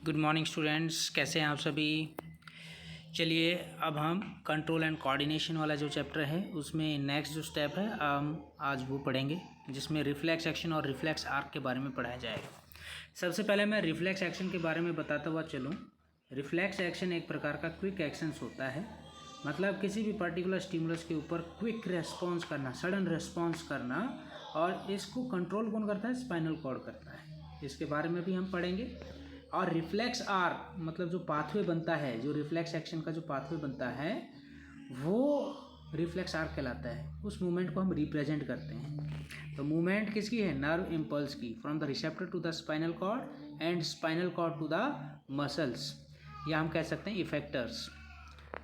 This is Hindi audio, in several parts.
गुड मॉर्निंग स्टूडेंट्स, कैसे हैं आप सभी। चलिए अब हम कंट्रोल एंड कोऑर्डिनेशन वाला जो चैप्टर है उसमें नेक्स्ट जो स्टेप है हम आज वो पढ़ेंगे, जिसमें रिफ्लेक्स एक्शन और रिफ्लेक्स आर्क के बारे में पढ़ाया जाएगा। सबसे पहले मैं रिफ्लेक्स एक्शन के बारे में बताता हुआ चलूँ। रिफ्लेक्स एक्शन एक प्रकार का क्विक एक्शंस होता है, मतलब किसी भी पर्टिकुलर स्टिमुलस के ऊपर क्विक रेस्पॉन्स करना, सडन रेस्पॉन्स करना, और इसको कंट्रोल कौन करता है? स्पाइनल कॉर्ड करता है। इसके बारे में भी हम पढ़ेंगे। और रिफ्लेक्स आर्क मतलब जो पाथवे बनता है, जो रिफ्लेक्स एक्शन का जो पाथवे बनता है वो रिफ्लेक्स आर्क कहलाता है। उस मूवमेंट को हम रिप्रेजेंट करते हैं। तो मूवमेंट किसकी है? नर्व इम्पल्स की, from the receptor to the spinal cord and spinal cord to the muscles, या हम कह सकते हैं इफेक्टर्स।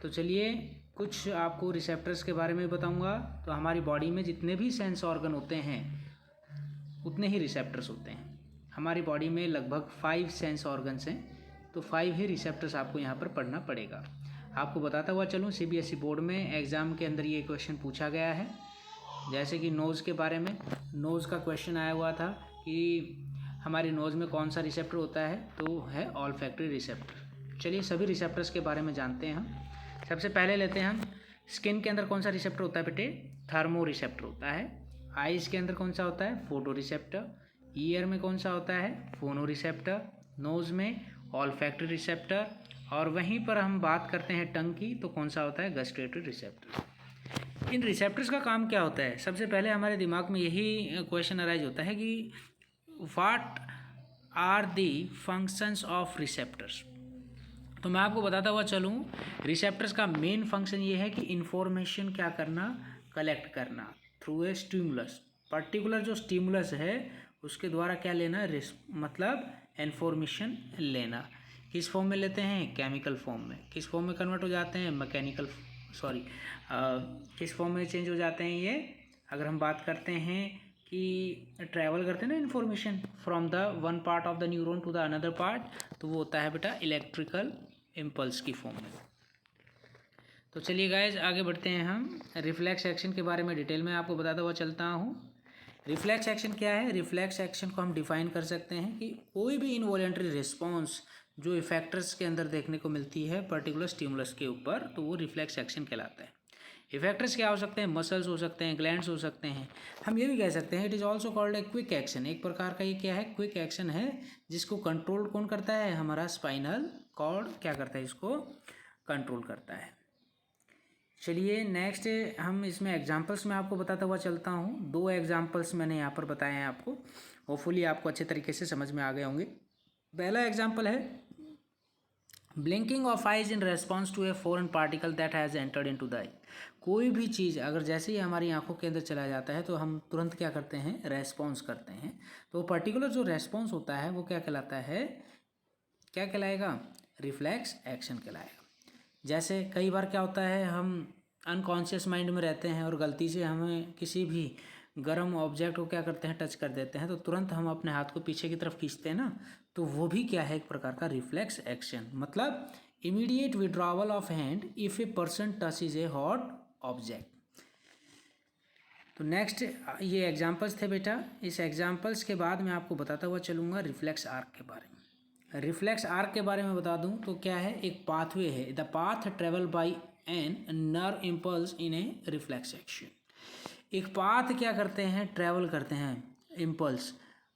तो चलिए कुछ आपको रिसेप्टर्स के बारे में बताऊंगा। तो हमारी बॉडी में जितने भी सेंस ऑर्गन होते हैं उतने ही रिसेप्टर्स होते हैं। हमारी बॉडी में लगभग 5 सेंस ऑर्गन्स हैं, तो 5 ही रिसेप्टर्स आपको यहाँ पर पढ़ना पड़ेगा। आपको बताता हुआ चलूँ, सीबीएसई बोर्ड में एग्ज़ाम के अंदर ये क्वेश्चन पूछा गया है। जैसे कि नोज़ के बारे में, नोज़ का क्वेश्चन आया हुआ था कि हमारी नोज़ में कौन सा रिसेप्टर होता है, तो है ऑल्फैक्टरी रिसेप्टर। चलिए सभी रिसेप्टर्स के बारे में जानते हैं हम। सबसे पहले लेते हैं हम स्किन के अंदर कौन सा रिसेप्टर होता है बेटे? थर्मो रिसेप्टर होता है। आइज़ के अंदर कौन सा होता है? Photo receptor. ईयर में कौन सा होता है? फोनो रिसेप्टर। नोज़ में ऑल्फैक्टरी रिसेप्टर। और वहीं पर हम बात करते हैं टंग की, तो कौन सा होता है? Gustatory receptor. इन रिसेप्टर्स का काम क्या होता है? सबसे पहले हमारे दिमाग में यही क्वेश्चन अराइज होता है कि what are the functions of receptors. तो मैं आपको बताता हुआ चलूँ, रिसेप्टर्स का मेन फंक्शन ये है कि इन्फॉर्मेशन क्या करना? कलेक्ट करना थ्रू ए स्टिमुलस। पर्टिकुलर जो स्टिमुलस है उसके द्वारा क्या लेना? मतलब इन्फॉर्मेशन लेना। किस फॉर्म में लेते हैं? केमिकल फॉर्म में। किस फॉर्म में कन्वर्ट हो जाते हैं? मैकेनिकल, सॉरी, किस फॉर्म में चेंज हो जाते हैं ये? अगर हम बात करते हैं कि ट्रैवल करते हैं ना information from the one part of the neuron to the another part, तो वो होता है बेटा इलेक्ट्रिकल इम्पल्स की फॉर्म में। तो चलिए गाइज आगे बढ़ते हैं हम। रिफ्लेक्स एक्शन के बारे में डिटेल में आपको बताता हुआ चलता हूँ। रिफ्लेक्स एक्शन क्या है? रिफ्लेक्स एक्शन को हम डिफाइन कर सकते हैं कि कोई भी इनवॉलेंट्री रिस्पॉन्स जो इफेक्टर्स के अंदर देखने को मिलती है पर्टिकुलर स्टिमुलस के ऊपर, तो वो रिफ्लेक्स एक्शन कहलाता है। इफेक्टर्स क्या हो सकते हैं? मसल्स हो सकते हैं, ग्लैंड्स हो सकते हैं। हम ये भी कह सकते हैं it is also called a quick action. एक प्रकार का ये क्या है? क्विक एक्शन है, जिसको कंट्रोल कौन करता है? हमारा स्पाइनल कॉर्ड क्या करता है? इसको कंट्रोल करता है। चलिए नेक्स्ट हम इसमें एग्जांपल्स में आपको बताता हुआ चलता हूँ। 2 एग्जांपल्स मैंने यहाँ पर बताए हैं आपको, होपफुली आपको अच्छे तरीके से समझ में आ गए होंगे। पहला एग्जांपल है blinking of eyes in response to a foreign particle that has entered into the eye. कोई भी चीज़ अगर जैसे ही हमारी आंखों के अंदर चला जाता है तो हम तुरंत क्या करते हैं? रेस्पॉन्स करते हैं। तो पर्टिकुलर जो रेस्पॉन्स होता है वो क्या कहलाता है? क्या कहलाएगा? रिफ्लेक्स एक्शन कहलाएगा। जैसे कई बार क्या होता है, हम अनकॉन्शियस माइंड में रहते हैं और गलती से हमें किसी भी गर्म ऑब्जेक्ट को क्या करते हैं? टच कर देते हैं, तो तुरंत हम अपने हाथ को पीछे की तरफ खींचते हैं ना, तो वो भी क्या है? एक प्रकार का रिफ्लेक्स एक्शन, मतलब immediate withdrawal of hand if a person touches A hot object. तो नेक्स्ट ये एग्जांपल्स थे बेटा। इस एग्जांपल्स के बाद मैं आपको बताता हुआ चलूँगा रिफ्लेक्स आर्क के बारे में। रिफ्लेक्स आर्क के बारे में बता दूं तो क्या है? एक पाथवे है, the path travel by an nerve impulse in a reflex action. एक पाथ क्या करते हैं? ट्रैवल करते हैं इम्पल्स,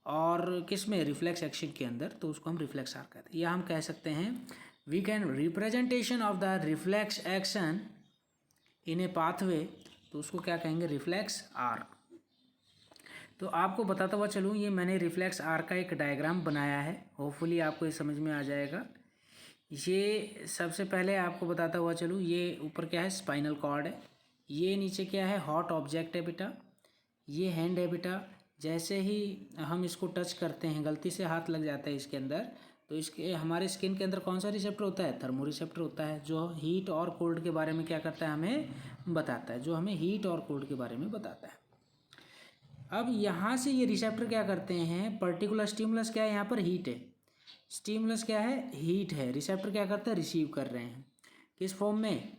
और किस में? रिफ्लेक्स एक्शन के अंदर, तो उसको हम रिफ्लेक्स आर्क कहते हैं। या हम कह सकते हैं we can representation of the reflex action in a pathway, तो उसको क्या कहेंगे? Reflex arc. तो आपको बताता हुआ चलूँ, ये मैंने रिफ्लेक्स आर्क का एक डायग्राम बनाया है, होपफुली आपको ये समझ में आ जाएगा। ये सबसे पहले आपको बताता हुआ चलूँ, ये ऊपर क्या है? स्पाइनल कॉर्ड है। ये नीचे क्या है? हॉट ऑब्जेक्ट है बेटा। ये हैंड है बेटा। जैसे ही हम इसको टच करते हैं, गलती से हाथ लग जाता है इसके अंदर, तो इसके हमारे स्किन के अंदर कौन सा रिसेप्टर होता है? थर्मो रिसेप्टर होता है, जो हीट और कोल्ड के बारे में क्या करता है? हमें बताता है, जो हमें हीट और कोल्ड के बारे में बताता है। अब यहाँ से ये रिसेप्टर क्या करते हैं? पर्टिकुलर स्टिमुलस क्या है? यहाँ पर हीट है। स्टिमुलस क्या है? हीट है। रिसेप्टर क्या करता है? रिसीव कर रहे हैं। किस फॉर्म में?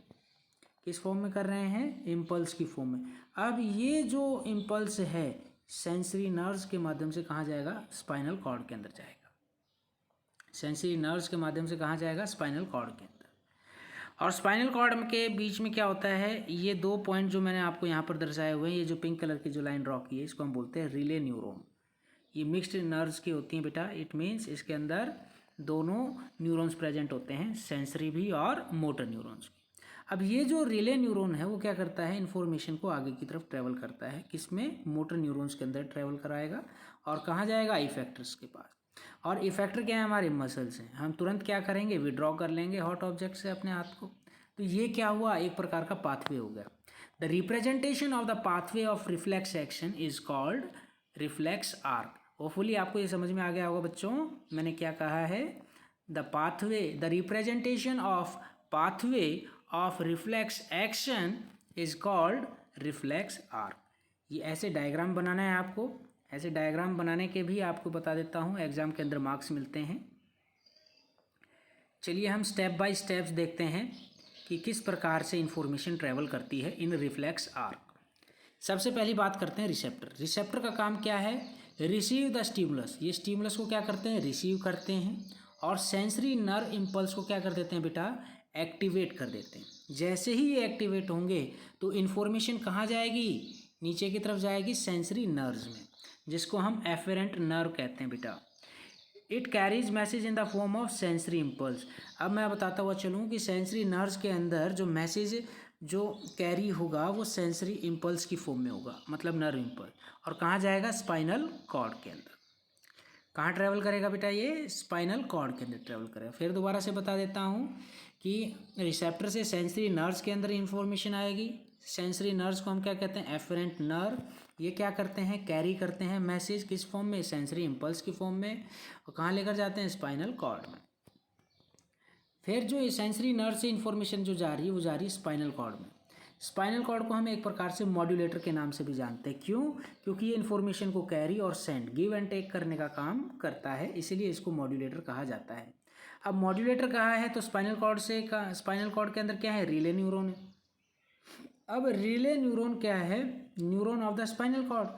किस फॉर्म में कर रहे हैं? इम्पल्स की फॉर्म में। अब ये जो इम्पल्स है सेंसरी नर्व्स के माध्यम से कहाँ जाएगा? स्पाइनल कॉर्ड के अंदर जाएगा। सेंसरी नर्व्स के माध्यम से कहाँ जाएगा? स्पाइनल कॉर्ड के अंदर। और स्पाइनल कॉर्ड के बीच में क्या होता है? ये 2 पॉइंट जो मैंने आपको यहाँ पर दर्शाए हुए हैं, ये जो पिंक कलर की जो लाइन ड्रॉ की है, इसको हम बोलते हैं रिले न्यूरॉन। ये मिक्स्ड नर्व्स की होती हैं बेटा। इट मीन्स इसके अंदर दोनों न्यूरॉन्स प्रेजेंट होते हैं, सेंसरी भी और मोटर न्यूरॉन्स। अब ये जो रिले न्यूरॉन है वो क्या करता है? इन्फॉर्मेशन को आगे की तरफ ट्रैवल करता है। किसमें? मोटर न्यूरॉन्स के अंदर ट्रैवल कराएगा। और कहाँ जाएगा? इफेक्टर्स के पास। और इफेक्टर क्या है? हमारे मसल्स हैं। हम तुरंत क्या करेंगे? विड्रॉ कर लेंगे हॉट ऑब्जेक्ट से अपने हाथ को। तो ये क्या हुआ? एक प्रकार का पाथवे हो गया। The representation of the pathway of reflex action is called reflex arc. Hopefully आपको ये समझ में आ गया होगा बच्चों, मैंने क्या कहा है। The pathway, the representation of pathway of reflex action is called reflex arc. ये ऐसे डायग्राम बनाना है आपको। ऐसे डायग्राम बनाने के भी आपको बता देता हूँ, एग्जाम के अंदर मार्क्स मिलते हैं। चलिए हम स्टेप बाय स्टेप्स देखते हैं कि किस प्रकार से इंफॉर्मेशन ट्रैवल करती है इन रिफ्लेक्स आर्क। सबसे पहली बात करते हैं रिसेप्टर। रिसेप्टर का काम क्या है? Receive the stimulus. ये स्टिमुलस को क्या करते हैं? रिसीव करते हैं। और सेंसरी नर्व इम्पल्स को क्या कर देते हैं बेटा? एक्टिवेट कर देते हैं। जैसे ही ये एक्टिवेट होंगे तो इन्फॉर्मेशन कहाँ जाएगी? नीचे की तरफ जाएगी सेंसरी नर्व्स में, जिसको हम एफेरेंट नर्व कहते हैं बेटा। It carries message in the form of sensory impulse. अब मैं बताता हुआ चलूँ कि सेंसरी नर्व्स के अंदर जो मैसेज जो कैरी होगा वो सेंसरी इम्पल्स की फॉर्म में होगा, मतलब नर्व इम्पल्स। और कहाँ जाएगा? स्पाइनल कॉर्ड के अंदर। कहाँ ट्रैवल करेगा बेटा? ये स्पाइनल कॉर्ड के अंदर ट्रैवल करेगा। फिर दोबारा से बता देता हूँ कि रिसेप्टर से सेंसरी नर्व्स के अंदर इंफॉर्मेशन आएगी। सेंसरी नर्व्स को हम क्या कहते हैं? Efferent nerve. ये क्या करते हैं? कैरी करते हैं मैसेज किस फॉर्म में? सेंसरी इम्पल्स की फॉर्म में। और कहाँ लेकर जाते हैं? स्पाइनल कॉर्ड में। फिर जो सेंसरी नर्व से इंफॉर्मेशन जो जा रही है वो जा रही है स्पाइनल कॉर्ड में। स्पाइनल कॉर्ड को हम एक प्रकार से मॉड्यूलेटर के नाम से भी जानते हैं। क्यों? क्योंकि ये इन्फॉर्मेशन को कैरी और सेंड, गिव एंड टेक करने का काम करता है, इसीलिए इसको मॉड्यूलेटर कहा जाता है। अब मॉड्यूलेटर कहाँ है? तो स्पाइनल कॉर्ड के अंदर क्या है? रिले न्यूरॉन है। अब रिले न्यूरॉन क्या है? Neuron of the spinal cord.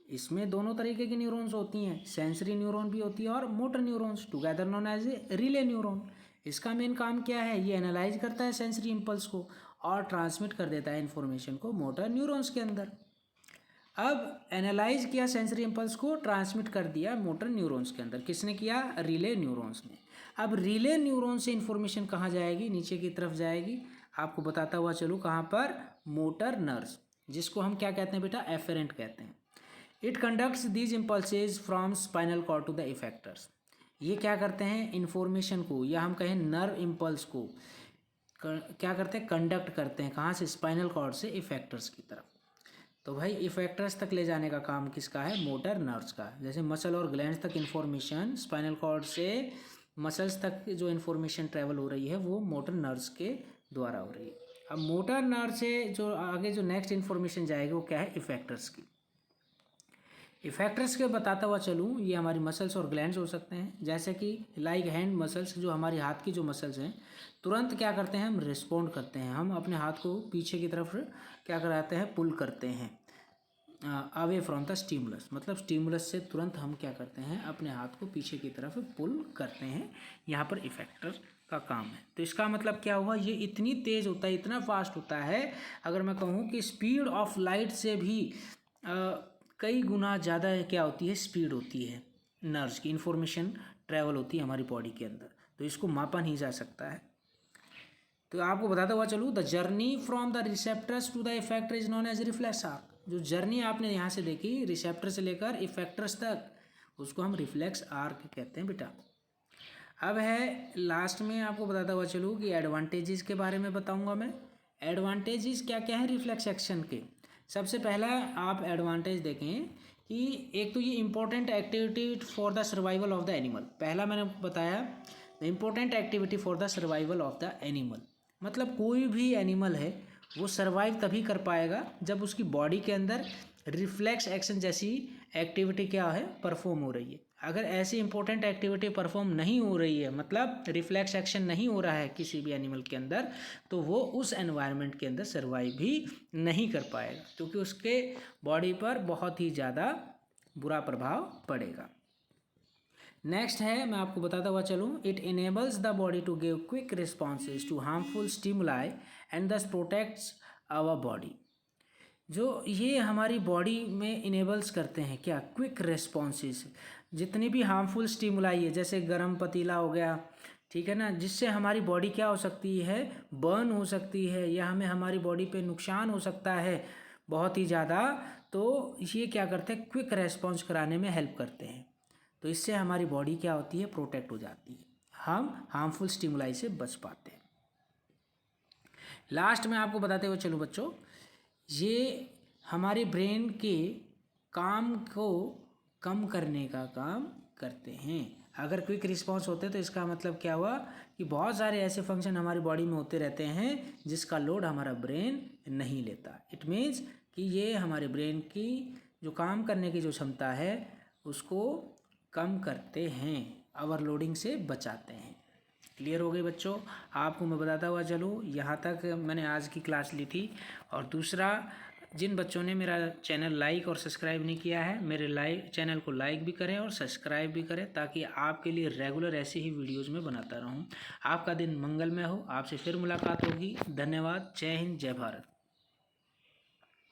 इसमें दोनों तरीके की न्यूरॉन्स होती हैं, सेंसरी न्यूरॉन भी होती है और motor neurons, together known as a relay neuron. इसका मेन काम क्या है? ये एनालाइज करता है सेंसरी इम्पल्स को और ट्रांसमिट कर देता है इन्फॉर्मेशन को मोटर न्यूरॉन्स के अंदर। अब एनालाइज किया सेंसरी इम्पल्स को, ट्रांसमिट कर दिया मोटर न्यूरॉन्स के अंदर। किसने किया? रिले न्यूरॉन्स ने। अब रिले न्यूरॉन से इन्फॉर्मेशन कहाँ जाएगी? नीचे की तरफ जाएगी। आपको बताता हुआ चलूँ कहाँ पर? मोटर नर्व्स, जिसको हम क्या कहते हैं बेटा? एफेरेंट कहते हैं। It conducts these impulses from spinal cord to the effectors. ये क्या करते हैं? इन्फॉर्मेशन को, या हम कहें नर्व इम्पल्स को क्या करते हैं? कंडक्ट करते हैं। कहाँ से? स्पाइनल कॉर्ड से इफेक्टर्स की तरफ। तो भाई इफेक्टर्स तक ले जाने का काम किसका है? मोटर नर्व्स का। जैसे मसल और ग्लैंड्स तक इन्फॉर्मेशन, स्पाइनल कॉर्ड से मसल्स तक जो इन्फॉर्मेशन ट्रैवल हो रही है वो मोटर नर्व्स के द्वारा हो रही है। अब मोटर नर्व से जो आगे जो नेक्स्ट इन्फॉर्मेशन जाएगी वो क्या है? इफेक्टर्स की। इफेक्टर्स के बताता हुआ चलूँ, ये हमारी मसल्स और ग्लैंड्स हो सकते हैं। जैसे कि लाइक हैंड मसल्स, जो हमारी हाथ की जो मसल्स हैं, तुरंत क्या करते हैं? हम रिस्पॉन्ड करते हैं। हम अपने हाथ को पीछे की तरफ क्या कराते हैं? पुल करते हैं अवे फ्रॉम द स्टिमुलस। मतलब स्टिमुलस से तुरंत हम क्या करते हैं? अपने हाथ को पीछे की तरफ पुल करते हैं। यहाँ पर इफेक्टर का काम है। तो इसका मतलब क्या हुआ? ये इतनी तेज़ होता है, इतना फास्ट होता है, अगर मैं कहूँ कि स्पीड ऑफ लाइट से भी कई गुना ज़्यादा क्या होती है? स्पीड होती है नर्व्स की। इन्फॉर्मेशन ट्रैवल होती है हमारी बॉडी के अंदर, तो इसको मापा नहीं जा सकता है। तो आपको बताता हुआ चलूँ, the journey from the receptors to the effector is known as reflex arc. जो जर्नी आपने यहाँ से देखी रिसेप्टर से लेकर इफेक्टर्स तक, उसको हम रिफ्लेक्स आर्क कहते हैं बेटा। अब है लास्ट में आपको बताता हुआ चलूँ कि एडवांटेजेस के बारे में बताऊँगा मैं। एडवांटेजेस क्या क्या है रिफ्लेक्स एक्शन के? सबसे पहला आप एडवांटेज देखें कि एक तो ये important activity for the survival of the animal. पहला मैंने बताया the important activity for the survival of the animal. मतलब कोई भी एनिमल है वो सर्वाइव तभी कर पाएगा जब उसकी बॉडी के अंदर रिफ्लेक्स एक्शन जैसी एक्टिविटी क्या है? परफॉर्म हो रही है। अगर ऐसी इंपॉर्टेंट एक्टिविटी परफॉर्म नहीं हो रही है, मतलब रिफ्लेक्स एक्शन नहीं हो रहा है किसी भी एनिमल के अंदर, तो वो उस एनवायरनमेंट के अंदर सर्वाइव भी नहीं कर पाएगा, क्योंकि उसके बॉडी पर बहुत ही ज़्यादा बुरा प्रभाव पड़ेगा। नेक्स्ट है, मैं आपको बताता हुआ चलूँ, it enables the body to give quick responses to harmful stimuli and thus protects our body. जो ये हमारी बॉडी में इनेबल्स करते हैं क्या, क्विक रिस्पॉन्सेज, जितनी भी हार्मफुल स्टिमुलाई है, जैसे गर्म पतीला हो गया, ठीक है ना, जिससे हमारी बॉडी क्या हो सकती है, बर्न हो सकती है, या हमें हमारी बॉडी पे नुकसान हो सकता है बहुत ही ज़्यादा, तो ये क्या करते हैं, क्विक रेस्पॉन्स कराने में हेल्प करते हैं। तो इससे हमारी बॉडी क्या होती है, प्रोटेक्ट हो जाती है, हम हार्मफुल स्टिमुलाई से बच पाते हैं। लास्ट में आपको बताते हुए चलूँ बच्चों, ये हमारे ब्रेन के काम को कम करने का काम करते हैं। अगर क्विक रिस्पॉन्स होते तो इसका मतलब क्या हुआ कि बहुत सारे ऐसे फंक्शन हमारी बॉडी में होते रहते हैं जिसका लोड हमारा ब्रेन नहीं लेता। इट मीन्स कि ये हमारे ब्रेन की जो काम करने की जो क्षमता है उसको कम करते हैं, ओवरलोडिंग से बचाते हैं। क्लियर हो गई बच्चों? आपको मैं बताता हुआ चलूँ, यहाँ तक मैंने आज की क्लास ली थी। और दूसरा, जिन बच्चों ने मेरा चैनल लाइक और सब्सक्राइब नहीं किया है, मेरे चैनल को लाइक भी करें और सब्सक्राइब भी करें, ताकि आपके लिए रेगुलर ऐसे ही वीडियोज़ में बनाता रहूँ। आपका दिन मंगलमय हो। आपसे फिर मुलाकात होगी। धन्यवाद। जय हिंद, जय भारत।